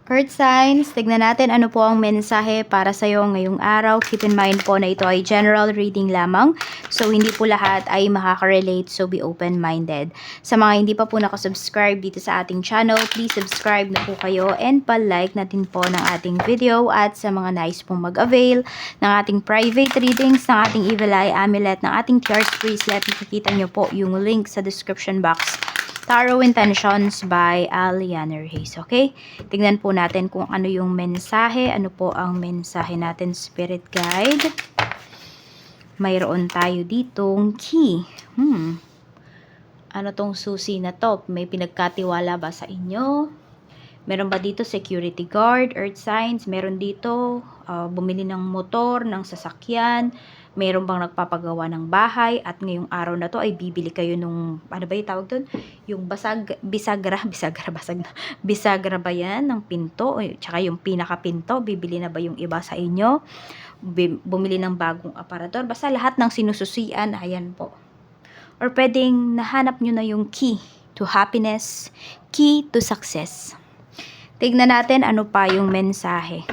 Earth signs, tignan natin ano po ang mensahe para sa iyo ngayong araw. Keep in mind po na ito ay general reading lamang. So, hindi po lahat ay makaka-relate. So, be open-minded. Sa mga hindi pa po nakasubscribe dito sa ating channel, please subscribe na po kayo and pa-like natin po ng ating video. At sa mga nais pong mag-avail ng ating private readings, ng ating Evil Eye Amulet, ng ating Tears Bracelet, makikita nyo po yung link sa description box. Tarot Intentions by Aliana Reyes. Okay? Tignan po natin kung ano yung mensahe. Ano po ang mensahe natin, Spirit Guide? Mayroon tayo ditong key. Ano tong susi na to? May pinagkatiwala ba sa inyo? Meron ba dito security guard, earth signs? Meron dito bumili ng motor, ng sasakyan? Meron bang nagpapagawa ng bahay? At ngayong araw na to ay bibili kayo nung, ano ba yung tawag doon? Yung bisagra ba yan ng pinto? Tsaka yung pinakapinto, bibili na ba yung iba sa inyo? Bumili ng bagong aparador? Basta lahat ng sinususian, ayan po. Or pwedeng nahanap nyo na yung key to happiness, key to success. Tignan natin ano pa yung mensahe.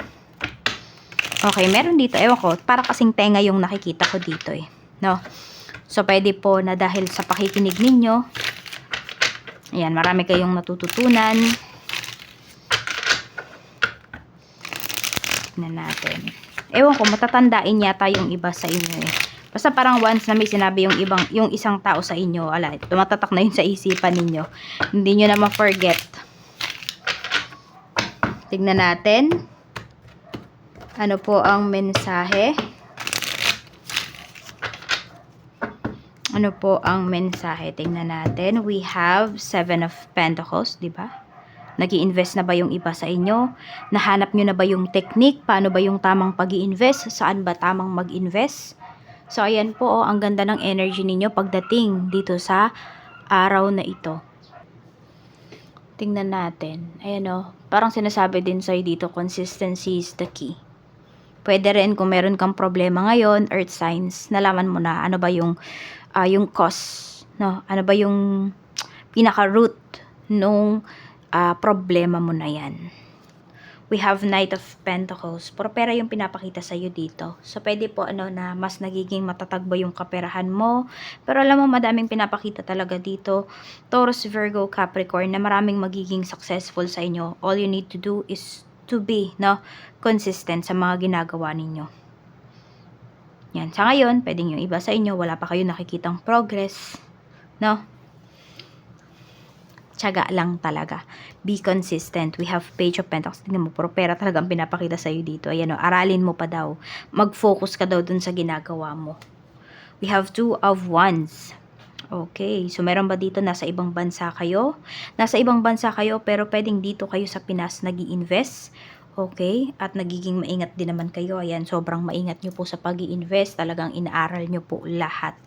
Okay, meron dito. Ewan ko, para kasing tenga yung nakikita ko dito eh. No? So, pwede po na dahil sa pakikinig ninyo, ayan, marami kayong natututunan. Tignan natin. Ewan ko, matatandaan yata yung iba sa inyo eh. Basta parang once na may sinabi yung isang tao sa inyo, ala, tumatatak na yun sa isipan ninyo. Hindi nyo na ma-forget. Tignan natin. Ano po ang mensahe? Ano po ang mensahe? Tingnan natin. We have 7 of Pentacles, di ba? Nag-i-invest na ba yung iba sa inyo? Nahanap nyo na ba yung technique? Paano ba yung tamang pag-i-invest? Saan ba tamang mag-invest? So, ayan po, ang ganda ng energy ninyo pagdating dito sa araw na ito. Tingnan natin. Ayan o, parang sinasabi din sa'yo dito, consistency is the key. Pwede rin kung meron kang problema ngayon, earth signs, nalaman mo na ano ba yung cause, no? Ano ba yung pinaka-root nung problema mo na yan. We have Knight of Pentacles. Pera yung pinapakita sa iyo dito. So, pwede po na mas nagiging matatag ba yung kaperahan mo. Pero alam mo, madaming pinapakita talaga dito. Taurus, Virgo, Capricorn, na maraming magiging successful sa inyo. All you need to do is to be consistent sa mga ginagawa ninyo. Yan. Sa ngayon, pwedeng yung iba sa inyo, wala pa kayo nakikitang progress. No? Tiyaga lang talaga. Be consistent. We have Page of Pentacles. Tingnan mo, puro pera talagang pinapakita sa'yo dito. Ayan o, aralin mo pa daw. Mag-focus ka daw dun sa ginagawa mo. We have Two of Wands. Okay, so meron ba dito nasa ibang bansa kayo? Nasa ibang bansa kayo pero pwedeng dito kayo sa Pinas nag-i-invest. Okay, at nagiging maingat din naman kayo. Ayan, sobrang maingat nyo po sa pag-i-invest. Talagang inaaral nyo po lahat.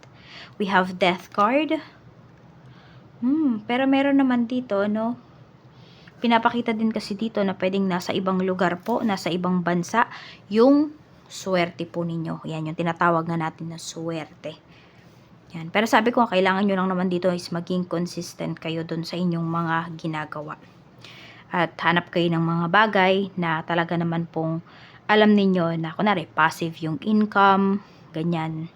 We have Death card. Pero meron naman dito, no? Pinapakita din kasi dito na pwedeng nasa ibang lugar po, nasa ibang bansa, yung swerte po ninyo. Ayan, yung tinatawag na natin na swerte. Yan. Pero sabi ko, kailangan nyo lang naman dito is maging consistent kayo dun sa inyong mga ginagawa. At hanap kayo ng mga bagay na talaga naman pong alam ninyo na kunwari passive yung income, ganyan.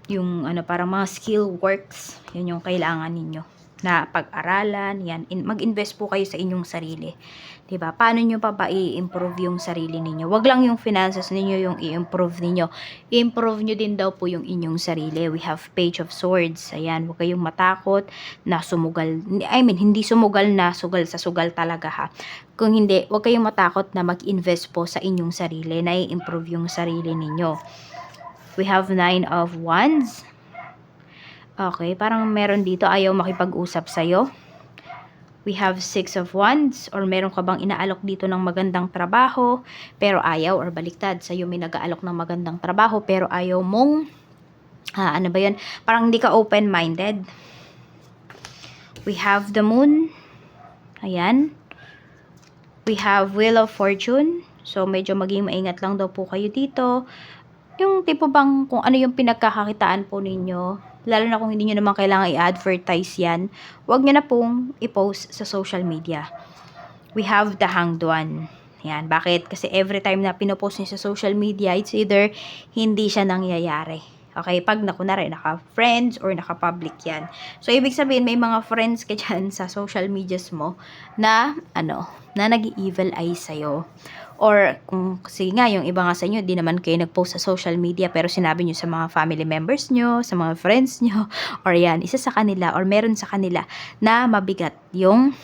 Yung parang mga skill works, yun yung kailangan ninyo na pag-aralan, yan. Mag-invest po kayo sa inyong sarili. 'Di ba? Paano nyo pa ba i-improve yung sarili ninyo? Wag lang yung finances ninyo yung i-improve ninyo. I-improve nyo din daw po yung inyong sarili. We have Page of Swords. Ayan, wag kayong matakot na sumugal. I mean, hindi sumugal na sugal sa sugal talaga ha. Kung hindi, wag kayong matakot na mag-invest po sa inyong sarili, na i-improve yung sarili ninyo. We have 9 of Wands. Okay, parang meron dito ayaw makipag-usap sa'yo. We have 6 of Wands, or meron ka bang inaalok dito ng magandang trabaho, pero ayaw, or baliktad, sa'yo may nag-aalok ng magandang trabaho, pero ayaw mong, ano ba yun, parang hindi ka open-minded. We have the Moon. Ayan. We have Wheel of Fortune. So, medyo maging maingat lang daw po kayo dito. Yung tipo bang kung ano yung pinagkakakitaan po ninyo, lalo na kung hindi nyo naman kailangan i-advertise yan, huwag nyo na pong i-post sa social media. We have the Hanged One. Yan. Bakit? Kasi every time na pinopost niya sa social media, it's either hindi siya nangyayari. Okay? Pag kunwari, naka-friends or naka-public yan. So, ibig sabihin, may mga friends ka dyan sa social medias mo na, na nag-evil eye sa'yo. Or, kung kasi nga, yung iba nga sa inyo, di naman kayo nag-post sa social media, pero sinabi nyo sa mga family members nyo, sa mga friends nyo, or yan, isa sa kanila, or meron sa kanila, na mabigat yung,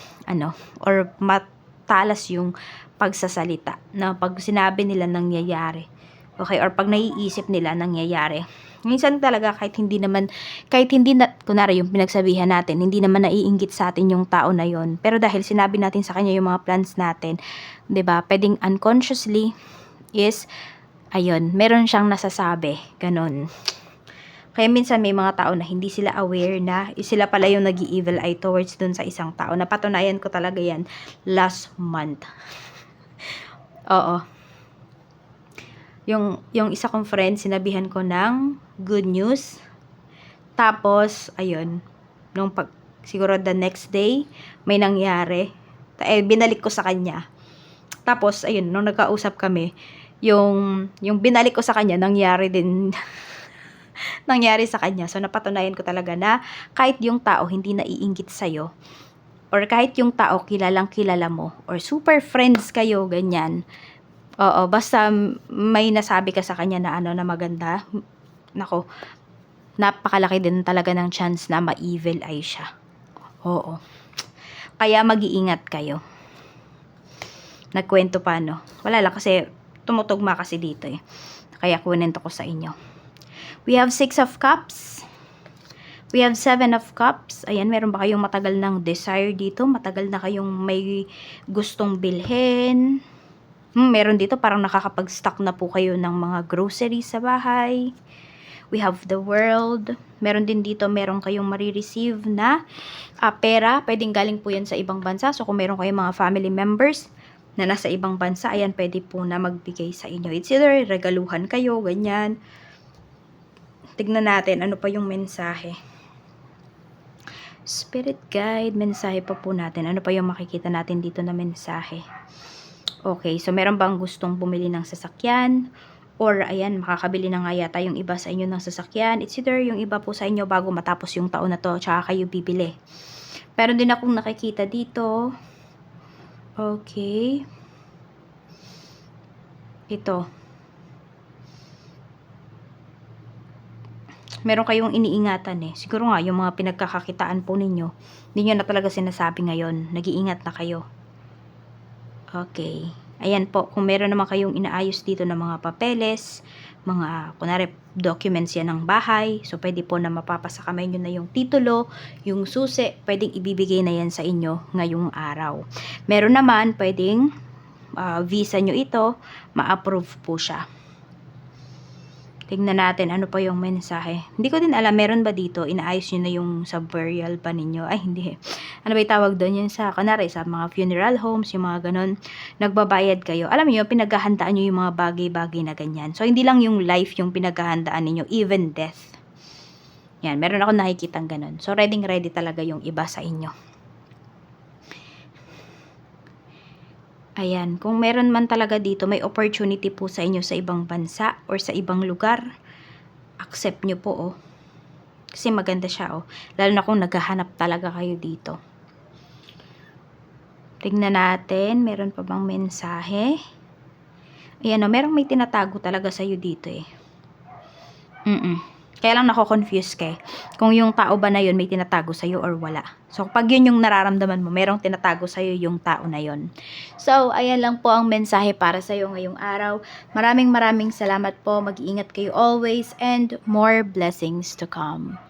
or matalas yung pagsasalita, na pag sinabi nila nangyayari. Okay, or pag naiisip nila nangyayari. Minsan talaga kahit hindi na, kunwari yung pinagsabihan natin, hindi naman naiinggit sa atin yung tao na yon. Pero dahil sinabi natin sa kanya yung mga plans natin, 'di ba? Pwedeng unconsciously is meron siyang nasasabi, ganun. Kaya minsan may mga tao na hindi sila aware na sila pala yung nag-evil eye towards dun sa isang tao. Napatunayan ko talaga yan last month. Oo. Yung isa kong friend, sinabihan ko ng good news. Tapos, siguro the next day, may nangyari. Binalik ko sa kanya. Tapos, nung nagkausap kami, yung binalik ko sa kanya, nangyari din, nangyari sa kanya. So, napatunayan ko talaga na kahit yung tao hindi naiinggit sa'yo, or kahit yung tao kilalang kilala mo, or super friends kayo, ganyan, oo, basta may nasabi ka sa kanya na na maganda, nako, napakalaki din talaga ng chance na ma-evil eye siya. Oo. Kaya mag-iingat kayo. Nagkwento pa, no? Wala lang kasi tumutugma kasi dito eh. Kaya kunento ko sa inyo. We have 6 of Cups. We have 7 of Cups. Ayan, meron ba kayong matagal ng desire dito? Matagal na kayong may gustong bilhin? Meron dito parang nakakapag-stock na po kayo ng mga groceries sa bahay. We have the World. Meron din dito, meron kayong marireceive na pera. Pwedeng galing po yan sa ibang bansa. So, kung meron kayong mga family members na nasa ibang bansa, ayan, pwede po na magbigay sa inyo. It's either regaluhan kayo, ganyan. Tignan natin, ano pa yung mensahe. Spirit guide, mensahe pa po natin. Ano pa yung makikita natin dito na mensahe? Okay, so meron bang gustong bumili ng sasakyan? Or ayan, makakabili na nga yata yung iba sa inyo ng sasakyan. It's either yung iba po sa inyo bago matapos yung taon na to, tsaka kayo bibili. Pero din akong nakikita dito. Okay. Ito. Meron kayong iniingatan eh. Siguro nga, yung mga pinagkakakitaan po ninyo, hindi nyo na talaga sinasabi ngayon. Nag-iingat na kayo. Okay. Ayan po, kung meron naman kayong inaayos dito ng mga papeles, mga, kunwari, documents yan ng bahay, so pwede po na mapapasa kamay nyo na yung titulo, yung susi, pwedeng ibibigay na yan sa inyo ngayong araw. Meron naman, pwedeng visa nyo ito, ma-approve po siya. Tingnan natin ano pa yung mensahe. Hindi ko din alam, meron ba dito, inaayos nyo na yung sa burial pa ninyo? Ay, hindi. Ano ba yung tawag doon? Yun sa, kanari, sa mga funeral homes, yung mga ganon, nagbabayad kayo. Alam niyo, pinaghahandaan nyo yung mga bagay-bagay na ganyan. So, hindi lang yung life yung pinaghahandaan ninyo, even death. Yan, meron ako nakikitang ganon. So, ready talaga yung iba sa inyo. Ayan, kung meron man talaga dito, may opportunity po sa inyo sa ibang bansa or sa ibang lugar, accept nyo po, oh. Kasi maganda siya, oh. Lalo na kung naghahanap talaga kayo dito. Tingnan natin, meron pa bang mensahe? Ayan, oh, merong may tinatago talaga sa'yo dito, eh. Kaya lang nako-confuse ka, kung yung tao ba na yun may tinatago sa'yo or wala. So, pag yun yung nararamdaman mo, merong tinatago sa'yo yung tao na yun. So, ayan lang po ang mensahe para sa'yo ngayong araw. Maraming salamat po. Mag-iingat kayo always and more blessings to come.